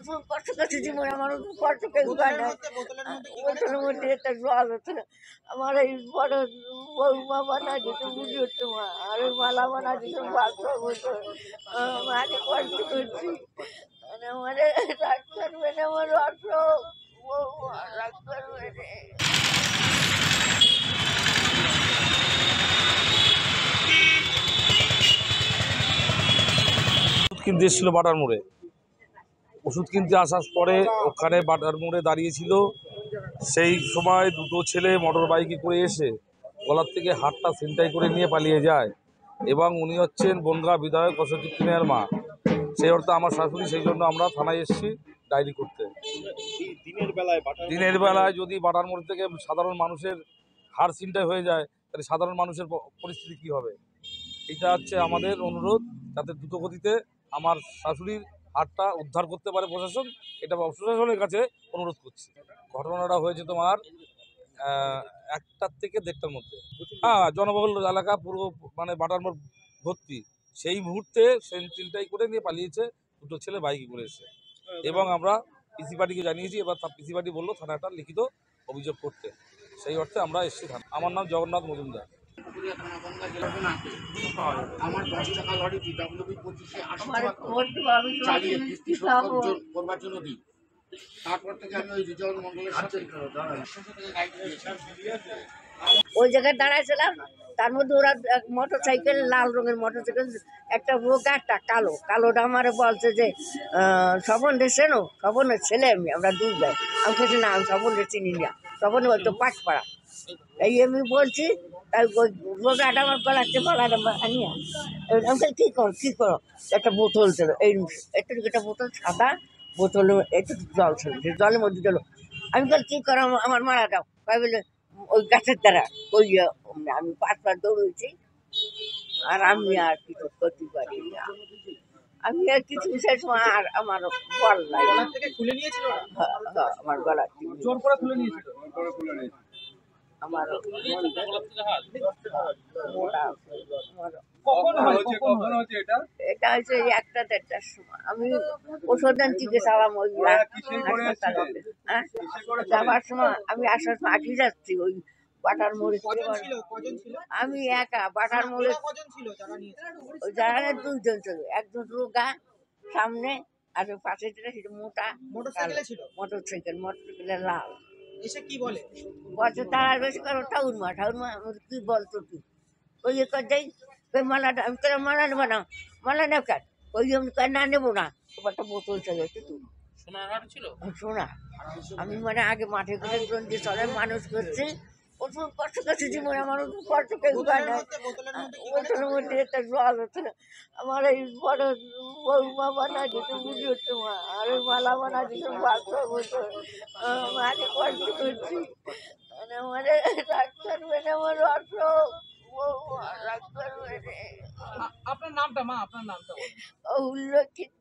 প্রচুর কষ্ট করছে জীবনে আমার কষ্ট কেউ পায় না। বোতলের মধ্যে একটা জল হতো না। আমার এই বড় বৌমা বানা দিত বুঝি হচ্ছে মা, আর ওই মালা বানা দিত বাচ্চা বছর মাকে কষ্ট করছি। মানে আমার রাগ করবে না, আমার অর্থ বৌমা রাগ করবে না। কিনতে এসেছিল বাটার মোড়ে, ওষুধ কিনতে আসার পরে ওখানে বাটার মোড়ে দাঁড়িয়েছিল। সেই সময় দুটো ছেলে মোটর বাইকে করে এসে গলার থেকে হাতটা ছিনতাই করে নিয়ে পালিয়ে যায় এবং উনি হচ্ছেন বনগাঁ বিধায়ক অশোক কিনের মা। সেই অর্থে আমার শাশুড়ি, সেই জন্য আমরা থানায় এসেছি ডায়েরি করতে। দিনের বেলায় যদি বাটার মোড় থেকে সাধারণ মানুষের হাড় ছিনতাই হয়ে যায় তাহলে সাধারণ মানুষের পরিস্থিতি কী হবে? এটা হচ্ছে আমাদের অনুরোধ, যাতে দ্রুতগতিতে আমার শাশুড়ির হাতটা উদ্ধার করতে পারে প্রশাসন। এটা প্রশাসনের কাছে অনুরোধ করছি। ঘটনাটা হয়েছে তোমার 1টার থেকে 1:30টার মধ্যে। হ্যাঁ, জনবহুল এলাকা, পুরো মানে বাটার মোড় ভর্তি। সেই মুহূর্তে ছিনতাই করে নিয়ে পালিয়েছে দুটো ছেলে বাইকে করে এসে, এবং আমরা পিসি পার্টিকে জানিয়েছি। এবার পিসি পার্টি বললো থানায় একটা লিখিত অভিযোগ করতে। সেই অর্থে আমরা এসেছি থানা। আমার নাম জগন্নাথ মজুমদার। আমার 10 টাকা লরি DWB 25-এ 80 টাকা চালিয়ে কিস্তি শোধ করবার জন্য দিই। তারপর থেকে আমি ওই রিজল মন্ডলের সাথে ওই জায়গায় দাঁড়াইছিলাম, তার মধ্যে ওরা মোটর সাইকেল, লাল রঙের মোটর সাইকেল, একটা রোগা একটা কালো, কালোটা আমার বলছে যে স্বপনের চেনো? স্বপনের ছেলে আমরা দুই ভাই। আমি বলছি না, আমি স্বপনের চিনি না, স্বপন হয়তো পাটপাড়া। এই আমি বলছি, তাই রোগাটা আমার গলাচ্ছে, গলাটা আনিয়া আমি কী করো কী করো, একটা বোতল ছিল, এই একটু একটা বোতল, সাদা বোতলে একটু জল ছিল, যে জলের মধ্যে দিল। আমি বল কী করো, আমার মারা যাও। তাই বলে ওই গাছের দ্বারা ওই আমি 5 বার দৌড়েছি, আর আমি আর কিছু করতে পারি না। আমি আর কিছু সেই সময় আর আমার বল নাই। আমার গলা জোর করে খুলে নিয়েছিল, আমার এটা হচ্ছে 1টা-1:30টার সময়। আমি ওষুধ থেকে চালাম ওই হাসপাতালে। হ্যাঁ, যাবার সময় আমি আসার সময় আগে যাচ্ছি ওই বাটার মোড়ে। আমি একা বাটার মোড়ে, ওই যারা 2জন ছিল, একজন রোগা সামনে, আর ওই পাশে যেটা সেটা মোটা মোটরসাইকেল লাল। এসে কি বলে? বলছে তার বেশি করো ঠাউরমা কি বলতো তুই? ওই কর যাই, ওই মালাটা আমি তোর মালা নেবো না, মালা নেব কেন? ওই আমি না নেবো না, একটা বোতল চলে তুই শোনা। আমি মানে আগে মাঠে করে যে চলে মানুষ করছে, প্রচুর কষ্ট করছে জীবনে আমার কষ্ট কেউ পায় না। বোতলের মধ্যে একটা জল হতো না। আমার এই বড় বৌমা বানা দিত বুঝি হচ্ছে মা, আর ওই মালা বানা দিত বাচ্চা বছর মাকে কষ্ট করছি। মানে আমার রাগ করবে না, আমার অর্থ বৌমা রাগ করবে না। আপনার নামটা মা, আপনার নামটা উল্লেখিত